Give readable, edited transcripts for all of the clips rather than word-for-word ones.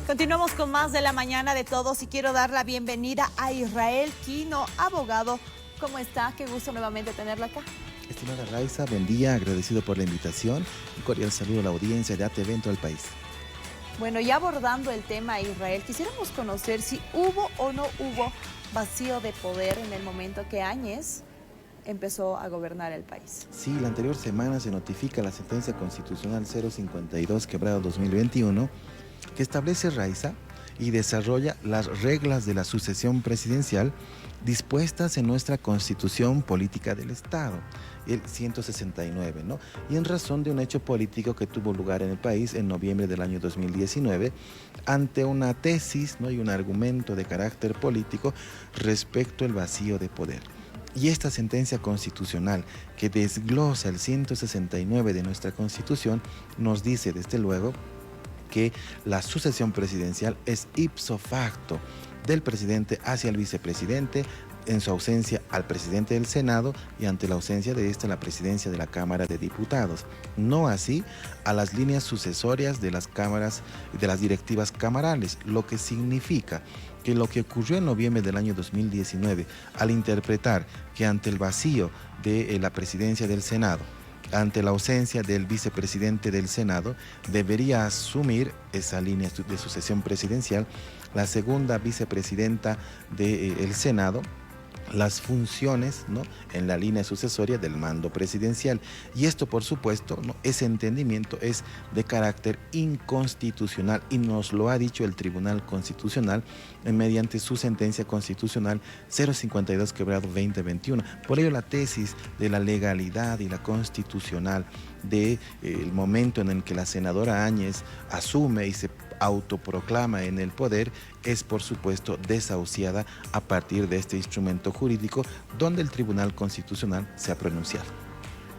Continuamos con más de la mañana de todos y quiero dar la bienvenida a Israel Quino, abogado. ¿Cómo está? Qué gusto nuevamente tenerlo acá. Estimada Raiza, buen día, agradecido por la invitación. Un cordial saludo a la audiencia de ATV en todo el país. Bueno, ya abordando el tema Israel, quisiéramos conocer si hubo o no hubo vacío de poder en el momento que Áñez empezó a gobernar el país. Sí, la anterior semana se notifica la sentencia constitucional 052/2021 que establece, Raiza, y desarrolla las reglas de la sucesión presidencial dispuestas en nuestra Constitución Política del Estado, el 169, ¿no? Y en razón de un hecho político que tuvo lugar en el país en noviembre del año 2019, ante una tesis, ¿no?, y un argumento de carácter político respecto al vacío de poder. Y esta sentencia constitucional que desglosa el 169 de nuestra Constitución nos dice, desde luego, que la sucesión presidencial es ipso facto del presidente hacia el vicepresidente, en su ausencia al presidente del Senado y ante la ausencia de esta la presidencia de la Cámara de Diputados. No así a las líneas sucesorias de las cámaras, de las directivas camarales, lo que significa que lo que ocurrió en noviembre del año 2019 al interpretar que ante el vacío de la presidencia del Senado, ante la ausencia del vicepresidente del Senado, debería asumir esa línea de sucesión presidencial la segunda vicepresidenta del Senado, las funciones, ¿no?, en la línea sucesoria del mando presidencial. Y esto, por supuesto, ¿no?, ese entendimiento es de carácter inconstitucional y nos lo ha dicho el Tribunal Constitucional mediante su sentencia constitucional 052/2021. Por ello, la tesis de la legalidad y la constitucional del momento en el que la senadora Áñez asume y se autoproclama en el poder es, por supuesto, desahuciada a partir de este instrumento jurídico donde el Tribunal Constitucional se ha pronunciado.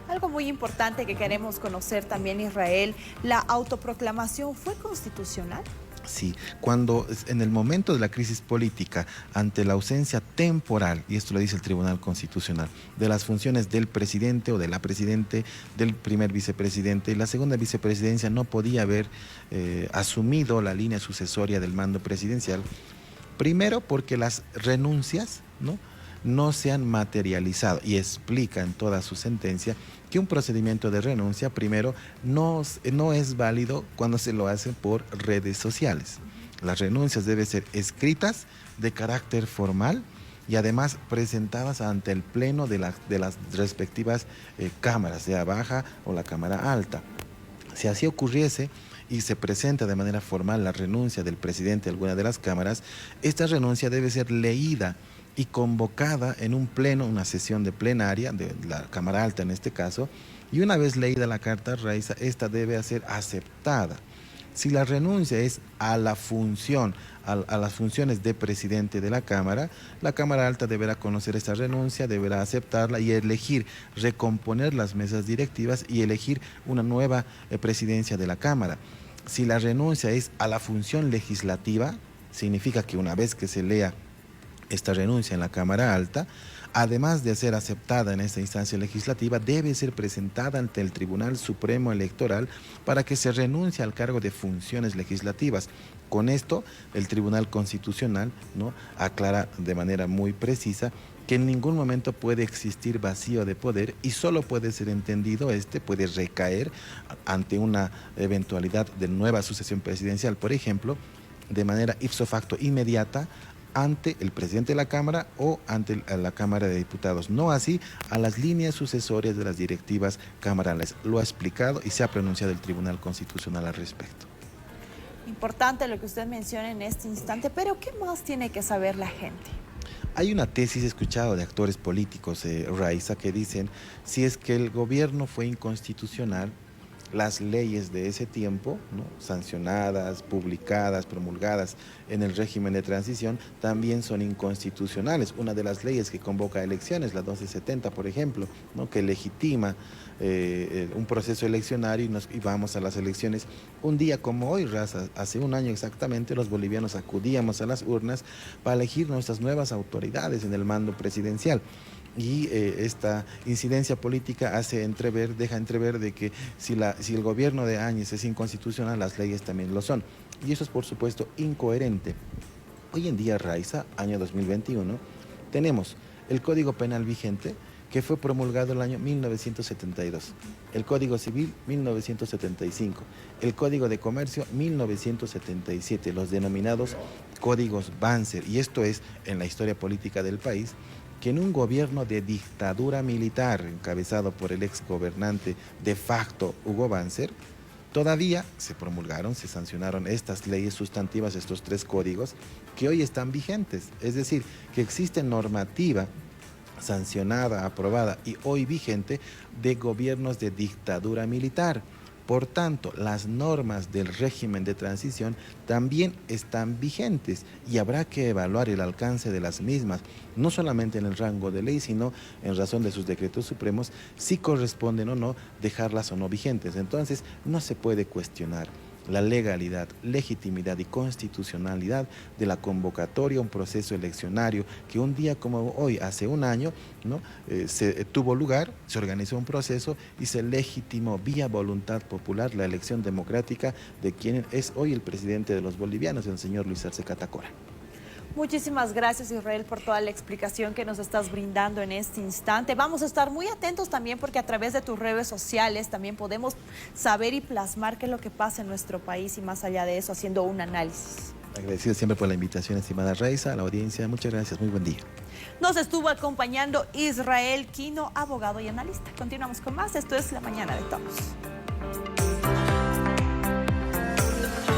Algo muy importante que queremos conocer también, Israel, ¿la autoproclamación fue constitucional? Sí, cuando en el momento de la crisis política, ante la ausencia temporal, y esto lo dice el Tribunal Constitucional, de las funciones del presidente o de la presidente, del primer vicepresidente, y la segunda vicepresidencia no podía haber asumido la línea sucesoria del mando presidencial, primero porque las renuncias, no se han materializado, y explica en toda su sentencia que un procedimiento de renuncia, primero, no es válido cuando se lo hace por redes sociales. Las renuncias deben ser escritas, de carácter formal, y además presentadas ante el pleno de las respectivas cámaras, sea baja o la cámara alta. Si así ocurriese y se presenta de manera formal la renuncia del presidente de alguna de las cámaras, esta renuncia debe ser leída y convocada en un pleno, una sesión de plenaria, de la Cámara Alta en este caso, y una vez leída la carta Raiza, esta debe ser aceptada. Si la renuncia es a la función, a las funciones de presidente de la Cámara Alta deberá conocer esta renuncia, deberá aceptarla y elegir recomponer las mesas directivas y elegir una nueva presidencia de la Cámara. Si la renuncia es a la función legislativa, significa que una vez que se lea esta renuncia en la Cámara Alta, además de ser aceptada en esta instancia legislativa, debe ser presentada ante el Tribunal Supremo Electoral para que se renuncie al cargo de funciones legislativas. Con esto, el Tribunal Constitucional, aclara de manera muy precisa que en ningún momento puede existir vacío de poder y solo puede ser entendido, puede recaer ante una eventualidad de nueva sucesión presidencial, por ejemplo, de manera ipso facto inmediata, ante el presidente de la Cámara o ante la Cámara de Diputados, no así a las líneas sucesorias de las directivas camarales. Lo ha explicado y se ha pronunciado el Tribunal Constitucional al respecto. Importante lo que usted menciona en este instante, pero ¿qué más tiene que saber la gente? Hay una tesis escuchada de actores políticos, Raiza, que dicen si es que el gobierno fue inconstitucional, las leyes de ese tiempo, sancionadas, publicadas, promulgadas en el régimen de transición, también son inconstitucionales. Una de las leyes que convoca elecciones, la 1270, por ejemplo, que legitima un proceso eleccionario y vamos a las elecciones. Un día como hoy, Raza, hace un año exactamente, los bolivianos acudíamos a las urnas para elegir nuestras nuevas autoridades en el mando presidencial. y esta incidencia política deja entrever de que si el gobierno de Áñez es inconstitucional, las leyes también lo son. Y eso es, por supuesto, incoherente. Hoy en día, Raiza, año 2021, tenemos el Código Penal vigente, que fue promulgado el año 1972, el Código Civil 1975, el Código de Comercio 1977, los denominados Códigos Banzer. Y esto es, en la historia política del país, que en un gobierno de dictadura militar encabezado por el exgobernante de facto Hugo Banzer, todavía se promulgaron, se sancionaron estas leyes sustantivas, estos 3 códigos, que hoy están vigentes. Es decir, que existe normativa sancionada, aprobada y hoy vigente de gobiernos de dictadura militar. Por tanto, las normas del régimen de transición también están vigentes y habrá que evaluar el alcance de las mismas, no solamente en el rango de ley, sino en razón de sus decretos supremos, si corresponden o no dejarlas o no vigentes. Entonces, no se puede cuestionar la legalidad, legitimidad y constitucionalidad de la convocatoria a un proceso eleccionario que un día como hoy, hace un año, ¿no? Se tuvo lugar, se organizó un proceso y se legitimó vía voluntad popular la elección democrática de quien es hoy el presidente de los bolivianos, el señor Luis Arce Catacora. Muchísimas gracias, Israel, por toda la explicación que nos estás brindando en este instante. Vamos a estar muy atentos también porque a través de tus redes sociales también podemos saber y plasmar qué es lo que pasa en nuestro país y más allá de eso, haciendo un análisis. Agradecido siempre por la invitación, estimada Raiza, a la audiencia. Muchas gracias, muy buen día. Nos estuvo acompañando Israel Quino, abogado y analista. Continuamos con más. Esto es La Mañana de Todos.